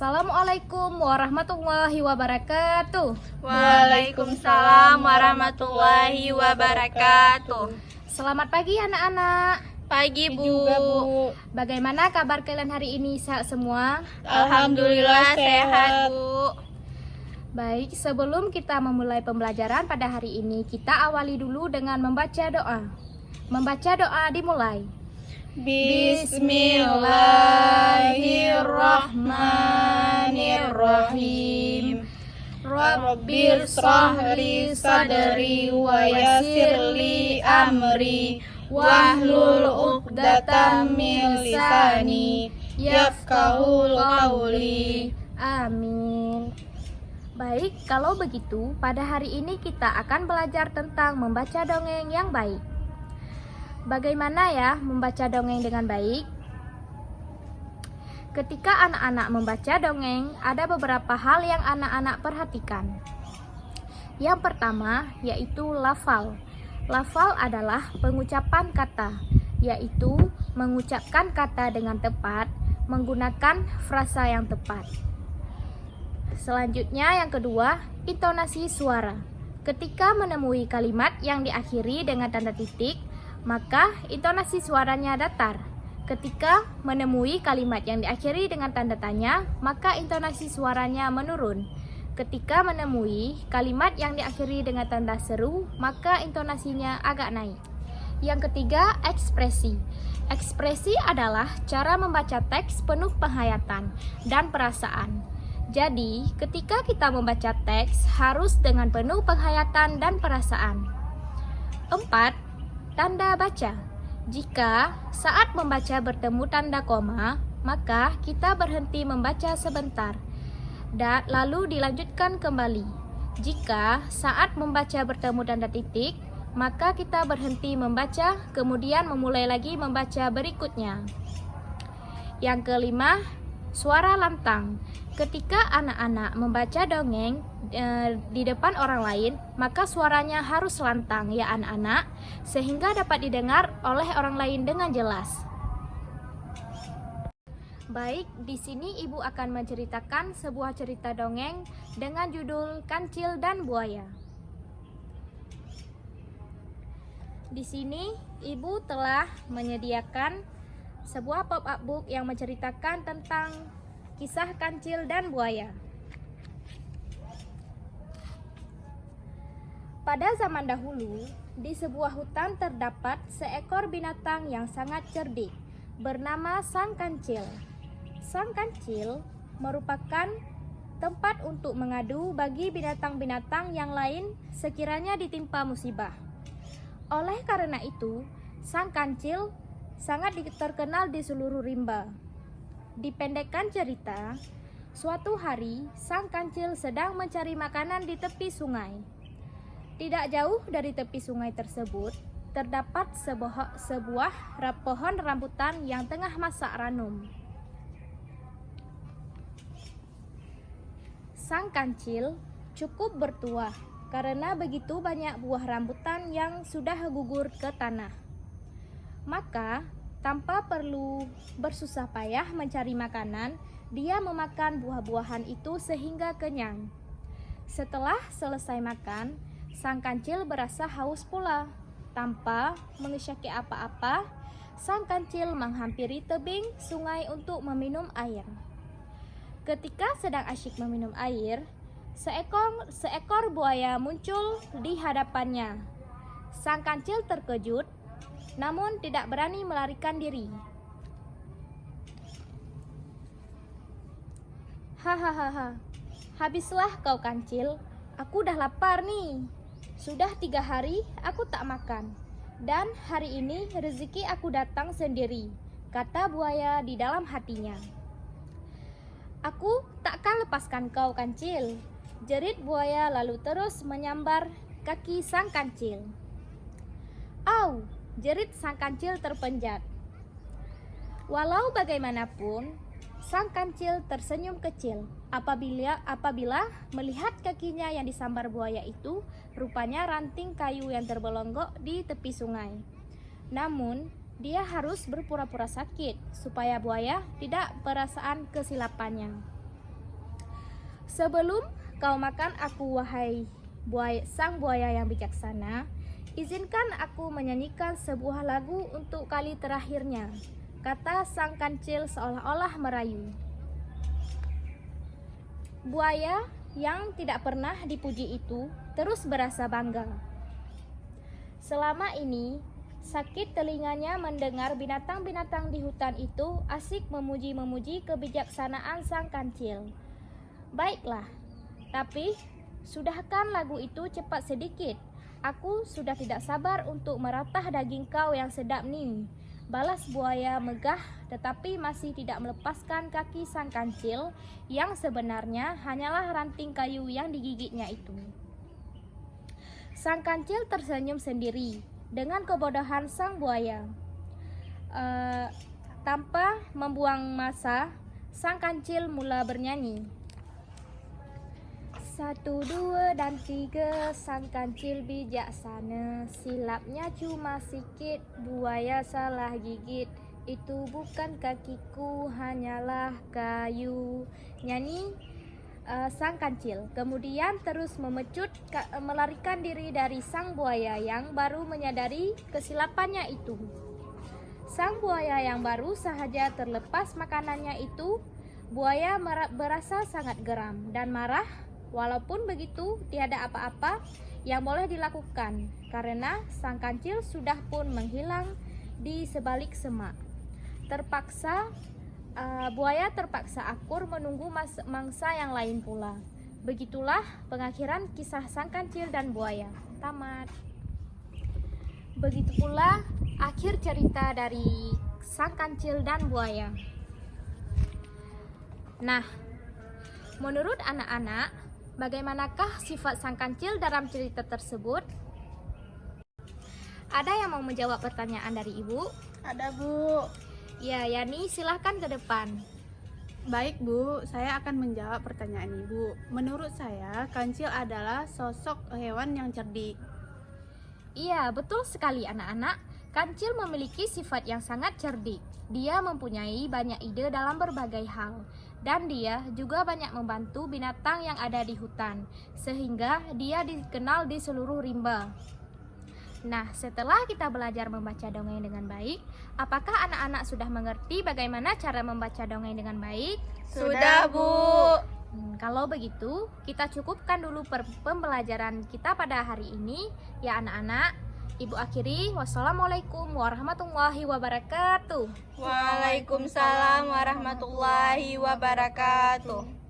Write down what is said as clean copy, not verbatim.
Assalamualaikum warahmatullahi wabarakatuh. Waalaikumsalam warahmatullahi wabarakatuh. Selamat pagi anak-anak. Pagi Bu. Juga Bu. Bagaimana kabar kalian hari ini semua? Alhamdulillah sehat Bu. Baik, sebelum kita memulai pembelajaran pada hari ini, kita awali dulu dengan membaca doa. Membaca doa dimulai. Bismillahirrahmanirrahim. Rabbir shrahli sadri wa yassirli amri wahlul 'uqdatam min lisani yafqahul qawli. Amin. Baik, kalau begitu, pada hari ini kita akan belajar tentang membaca dongeng yang baik. Bagaimana ya membaca dongeng dengan baik? Ketika anak-anak membaca dongeng, ada beberapa hal yang anak-anak perhatikan. Yang pertama yaitu lafal. Lafal adalah pengucapan kata, yaitu mengucapkan kata dengan tepat, menggunakan frasa yang tepat. Selanjutnya yang kedua, intonasi suara. Ketika menemui kalimat yang diakhiri dengan tanda titik, maka intonasi suaranya datar. Ketika menemui kalimat yang diakhiri dengan tanda tanya, maka intonasi suaranya menurun. Ketika menemui kalimat yang diakhiri dengan tanda seru, maka intonasinya agak naik. Yang ketiga, ekspresi. Ekspresi adalah cara membaca teks penuh penghayatan dan perasaan. Jadi, ketika kita membaca teks harus dengan penuh penghayatan dan perasaan. 4. Tanda baca. Jika saat membaca bertemu tanda koma, maka kita berhenti membaca sebentar dan lalu dilanjutkan kembali. Jika saat membaca bertemu tanda titik, maka kita berhenti membaca, kemudian memulai lagi membaca berikutnya. Yang kelima, suara lantang. Ketika anak-anak membaca dongeng di depan orang lain, maka suaranya harus lantang ya anak-anak, sehingga dapat didengar oleh orang lain dengan jelas. Baik, di sini Ibu akan menceritakan sebuah cerita dongeng dengan judul Kancil dan Buaya. Di sini Ibu telah menyediakan sebuah pop-up book yang menceritakan tentang kisah kancil dan buaya. Pada zaman dahulu, di sebuah hutan terdapat seekor binatang yang sangat cerdik, bernama Sang Kancil. Sang Kancil merupakan tempat untuk mengadu bagi binatang-binatang yang lain sekiranya ditimpa musibah. Oleh karena itu, Sang Kancil sangat terkenal di seluruh rimba. Dipendekkan cerita, suatu hari Sang Kancil sedang mencari makanan di tepi sungai. Tidak jauh dari tepi sungai tersebut, terdapat sebuah pohon rambutan yang tengah masak ranum. Sang Kancil cukup bertuah karena begitu banyak buah rambutan yang sudah gugur ke tanah. Maka, tanpa perlu bersusah payah mencari makanan, dia memakan buah-buahan itu sehingga kenyang. Setelah selesai makan, Sang Kancil berasa haus pula. Tanpa mengesyaki apa-apa, Sang Kancil menghampiri tebing sungai untuk meminum air. Ketika sedang asyik meminum air, seekor buaya muncul di hadapannya. Sang Kancil terkejut, namun tidak berani melarikan diri. Hahaha, habislah kau Kancil, aku udah lapar nih. Sudah 3 hari aku tak makan, dan hari ini rezeki aku datang sendiri, kata buaya di dalam hatinya. Aku takkan lepaskan kau Kancil, jerit buaya lalu terus menyambar kaki Sang Kancil. Au! Jerit Sang Kancil terpenjat. Walau bagaimanapun, Sang Kancil tersenyum kecil apabila melihat kakinya yang disambar buaya itu rupanya ranting kayu yang terbelonggok di tepi sungai. Namun, dia harus berpura-pura sakit supaya buaya tidak perasaan kesilapannya. Sebelum kau makan aku, wahai sang buaya yang bijaksana, izinkan aku menyanyikan sebuah lagu untuk kali terakhirnya, kata sang kancil seolah-olah merayu. Buaya yang tidak pernah dipuji itu terus berasa bangga. Selama ini, sakit telinganya mendengar binatang-binatang di hutan itu asik memuji-memuji kebijaksanaan sang kancil. Baiklah, tapi sudahkan lagu itu cepat sedikit. Aku sudah tidak sabar untuk meratah daging kau yang sedap nih. Balas buaya megah tetapi masih tidak melepaskan kaki sang kancil yang sebenarnya hanyalah ranting kayu yang digigitnya itu. Sang kancil tersenyum sendiri dengan kebodohan sang buaya. Tanpa membuang masa, sang kancil mula bernyanyi. 1, 2, dan 3, sang kancil bijaksana. Silapnya cuma sikit, buaya salah gigit. Itu bukan kakiku, hanyalah kayu. Nyanyi sang kancil. Kemudian terus melarikan diri dari sang buaya yang baru menyadari kesilapannya itu. Sang buaya yang baru sahaja terlepas makanannya itu, buaya berasa sangat geram dan marah. Walaupun begitu, tiada apa-apa yang boleh dilakukan karena sang kancil sudah pun menghilang di sebalik semak. Buaya terpaksa akur menunggu mangsa yang lain pula. Begitulah pengakhiran kisah sang kancil dan buaya. Tamat. Begitu pula akhir cerita dari sang kancil dan buaya. Nah, menurut anak-anak, bagaimanakah sifat sang kancil dalam cerita tersebut? Ada yang mau menjawab pertanyaan dari Ibu? Ada, Bu. Ya, Yani, silahkan ke depan. Baik, Bu, saya akan menjawab pertanyaan Ibu. Menurut saya, kancil adalah sosok hewan yang cerdik. Iya, betul sekali anak-anak. Kancil memiliki sifat yang sangat cerdik. Dia mempunyai banyak ide dalam berbagai hal. Dan dia juga banyak membantu binatang yang ada di hutan, sehingga dia dikenal di seluruh rimba. Nah, setelah kita belajar membaca dongeng dengan baik, apakah anak-anak sudah mengerti bagaimana cara membaca dongeng dengan baik? Sudah, Bu. Kalau begitu, kita cukupkan dulu pembelajaran kita pada hari ini, ya anak-anak. Ibu akhiri, wassalamualaikum warahmatullahi wabarakatuh. Waalaikumsalam warahmatullahi wabarakatuh.